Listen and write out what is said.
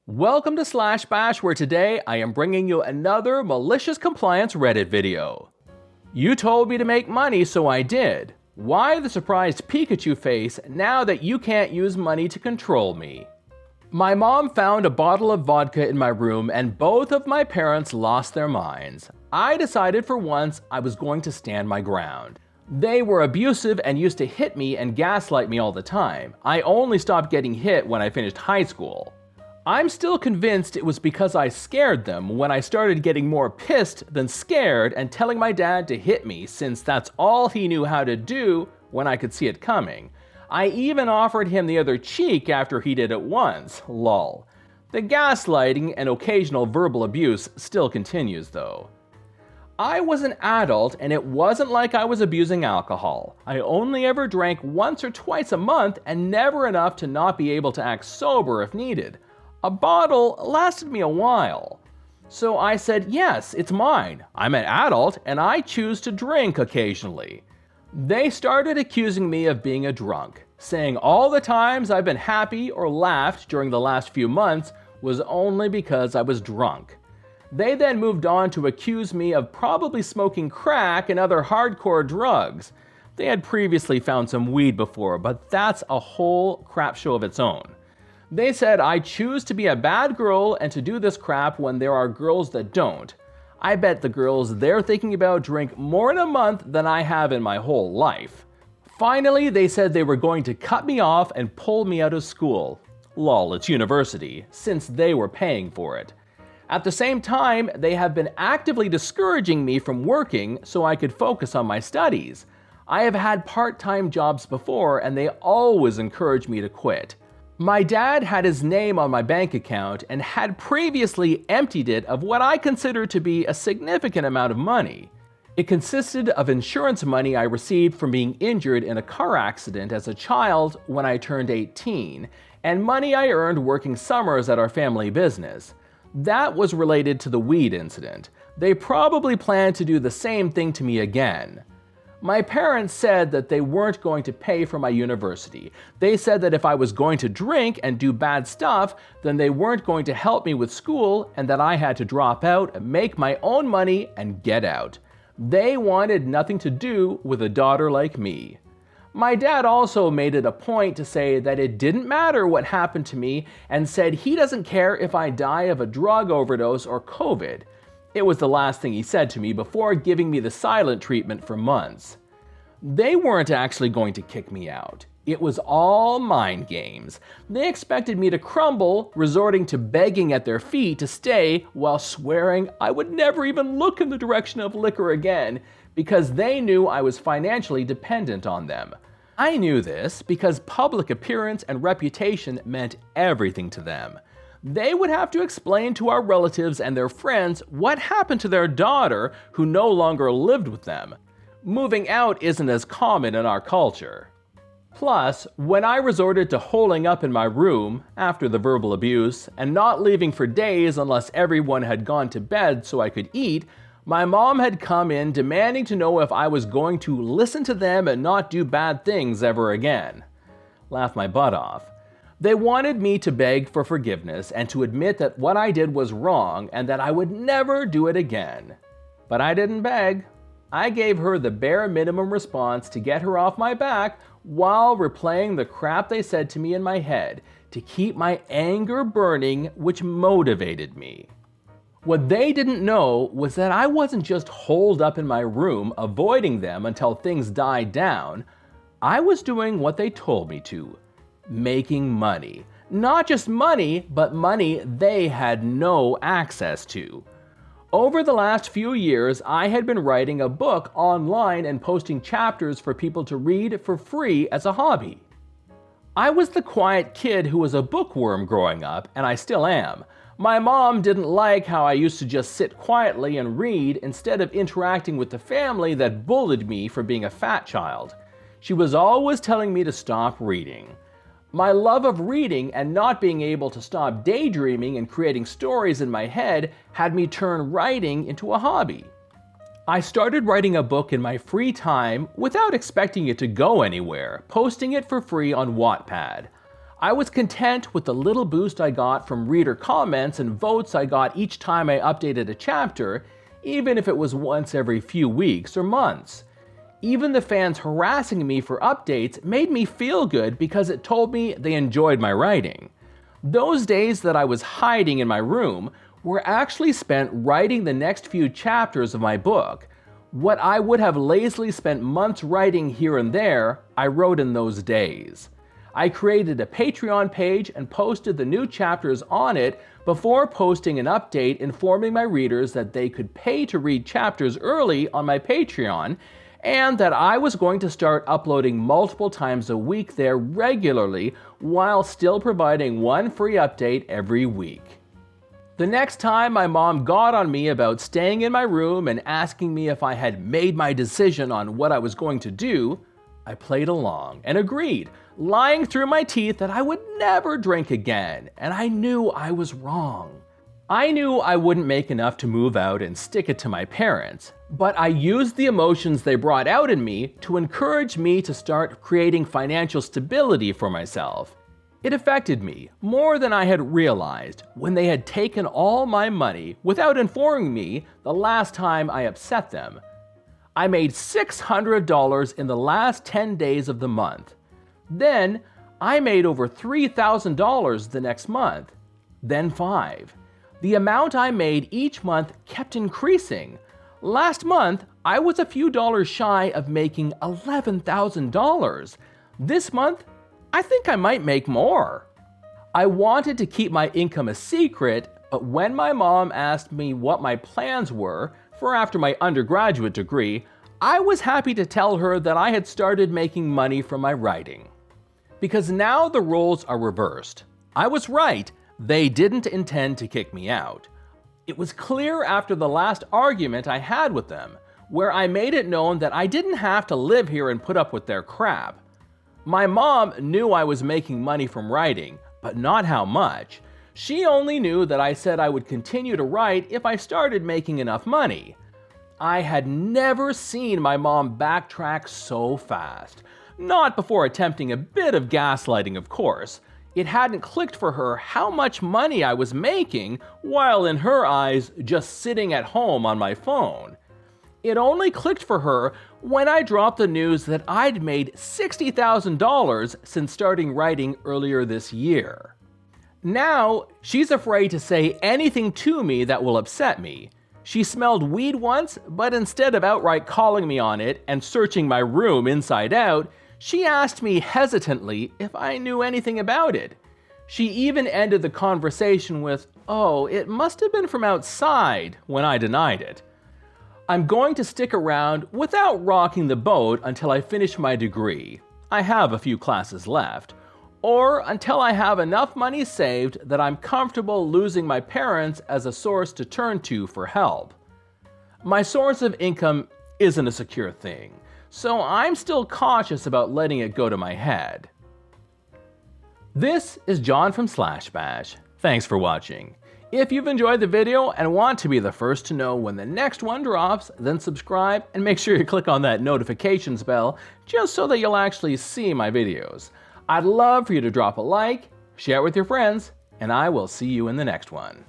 Welcome to Slash Bash, where today I am bringing you another malicious compliance Reddit video. You told me to make money, so I did. Why the surprised Pikachu face now that you can't use money to control me? My mom found a bottle of vodka in my room and both of my parents lost their minds. I decided for once I was going to stand my ground. They were abusive and used to hit me and gaslight me all the time. I only stopped getting hit when I finished high school. I'm still convinced it was because I scared them when I started getting more pissed than scared and telling my dad to hit me since that's all he knew how to do when I could see it coming. I even offered him the other cheek after he did it once, lol. The gaslighting and occasional verbal abuse still continues though. I was an adult and it wasn't like I was abusing alcohol. I only ever drank once or twice a month and never enough to not be able to act sober if needed. A bottle lasted me a while. So I said, yes, it's mine. I'm an adult and I choose to drink occasionally. They started accusing me of being a drunk, saying all the times I've been happy or laughed during the last few months was only because I was drunk. They then moved on to accuse me of probably smoking crack and other hardcore drugs. They had previously found some weed before, but that's a whole crap show of its own. They said I choose to be a bad girl and to do this crap when there are girls that don't. I bet the girls they're thinking about drink more in a month than I have in my whole life. Finally, they said they were going to cut me off and pull me out of school. Lol, it's university, since they were paying for it. At the same time, they have been actively discouraging me from working so I could focus on my studies. I have had part-time jobs before and they always encourage me to quit. My dad had his name on my bank account and had previously emptied it of what I consider to be a significant amount of money. It consisted of insurance money I received from being injured in a car accident as a child when I turned 18, and money I earned working summers at our family business. That was related to the weed incident. They probably planned to do the same thing to me again. My parents said that they weren't going to pay for my university. They said that if I was going to drink and do bad stuff, then they weren't going to help me with school and that I had to drop out, make my own money, and get out. They wanted nothing to do with a daughter like me. My dad also made it a point to say that it didn't matter what happened to me and said he doesn't care if I die of a drug overdose or COVID. It was the last thing he said to me before giving me the silent treatment for months. They weren't actually going to kick me out. It was all mind games. They expected me to crumble, resorting to begging at their feet to stay while swearing I would never even look in the direction of liquor again because they knew I was financially dependent on them. I knew this because public appearance and reputation meant everything to them. They would have to explain to our relatives and their friends what happened to their daughter who no longer lived with them. Moving out isn't as common in our culture. Plus, when I resorted to holing up in my room after the verbal abuse and not leaving for days unless everyone had gone to bed so I could eat, my mom had come in demanding to know if I was going to listen to them and not do bad things ever again. Laugh my butt off. They wanted me to beg for forgiveness and to admit that what I did was wrong and that I would never do it again. But I didn't beg. I gave her the bare minimum response to get her off my back while replaying the crap they said to me in my head to keep my anger burning, which motivated me. What they didn't know was that I wasn't just holed up in my room avoiding them until things died down. I was doing what they told me to. Making money. Not just money, but money they had no access to. Over the last few years, I had been writing a book online and posting chapters for people to read for free as a hobby. I was the quiet kid who was a bookworm growing up, and I still am. My mom didn't like how I used to just sit quietly and read instead of interacting with the family that bullied me for being a fat child. She was always telling me to stop reading. My love of reading and not being able to stop daydreaming and creating stories in my head had me turn writing into a hobby. I started writing a book in my free time without expecting it to go anywhere, posting it for free on Wattpad. I was content with the little boost I got from reader comments and votes I got each time I updated a chapter, even if it was once every few weeks or months. Even the fans harassing me for updates made me feel good because it told me they enjoyed my writing. Those days that I was hiding in my room were actually spent writing the next few chapters of my book. What I would have lazily spent months writing here and there, I wrote in those days. I created a Patreon page and posted the new chapters on it before posting an update informing my readers that they could pay to read chapters early on my Patreon, and that I was going to start uploading multiple times a week there regularly while still providing one free update every week. The next time my mom got on me about staying in my room and asking me if I had made my decision on what I was going to do, I played along and agreed, lying through my teeth that I would never drink again, and I knew I was wrong. I knew I wouldn't make enough to move out and stick it to my parents, but I used the emotions they brought out in me to encourage me to start creating financial stability for myself. It affected me more than I had realized when they had taken all my money without informing me the last time I upset them. I made $600 in the last 10 days of the month. Then I made over $3,000 the next month. Then 5. The amount I made each month kept increasing. Last month, I was a few dollars shy of making $11,000. This month, I think I might make more. I wanted to keep my income a secret, but when my mom asked me what my plans were for after my undergraduate degree, I was happy to tell her that I had started making money from my writing. Because now the roles are reversed. I was right, they didn't intend to kick me out. It was clear after the last argument I had with them, where I made it known that I didn't have to live here and put up with their crap. My mom knew I was making money from writing, but not how much. She only knew that I said I would continue to write if I started making enough money. I had never seen my mom backtrack so fast. Not before attempting a bit of gaslighting, of course. It hadn't clicked for her how much money I was making, while in her eyes, just sitting at home on my phone. It only clicked for her when I dropped the news that I'd made $60,000 since starting writing earlier this year. Now, she's afraid to say anything to me that will upset me. She smelled weed once, but instead of outright calling me on it and searching my room inside out, she asked me hesitantly if I knew anything about it. She even ended the conversation with, "Oh, it must have been from outside," when I denied it. I'm going to stick around without rocking the boat until I finish my degree. I have a few classes left. Or until I have enough money saved that I'm comfortable losing my parents as a source to turn to for help. My source of income isn't a secure thing, so I'm still cautious about letting it go to my head. This is John from Slashbash. Thanks for watching. If you've enjoyed the video and want to be the first to know when the next one drops, then subscribe and make sure you click on that notifications bell just so that you'll actually see my videos. I'd love for you to drop a like, share it with your friends, and I will see you in the next one.